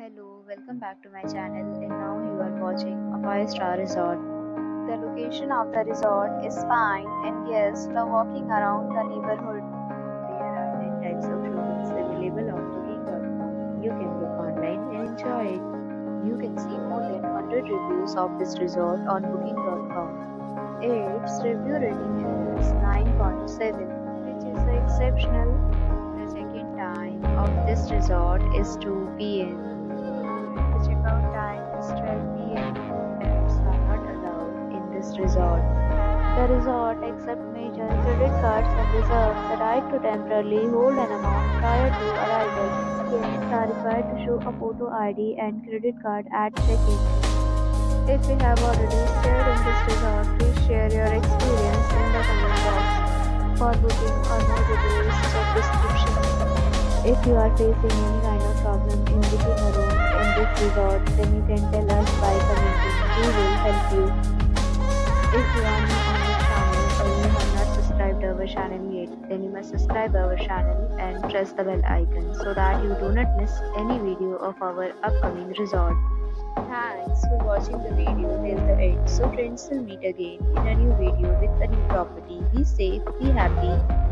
Hello, welcome back to my channel, and now you are watching a 5-star resort. The location of the resort is fine, and guests love walking around the neighborhood. There are 10 types of rooms available on booking.com. You can book online and enjoy it. You can see more than 100 reviews of this resort on booking.com. Its review rating is 9.7, which is exceptional. The check-in time of this resort is 2 p.m. The checkout time is 12 p.m. Pets are not allowed in this resort. The resort accepts major credit cards and reserves the right to temporarily hold an amount prior to arrival. Guests are required to show a photo ID and credit card at check-in. If you have already stayed in this resort, please share your experience in the comment box. For booking or more details, check description. If you are facing any kind of problem in booking a room in this resort, then you can tell us by commenting. We will help you. If you are new on this channel or you have not subscribed our channel yet, then you must subscribe our channel and press the bell icon so that you do not miss any video of our upcoming resort. Thanks for watching the video till the end. So friends, will meet again in a new video with a new property. Be safe, be happy.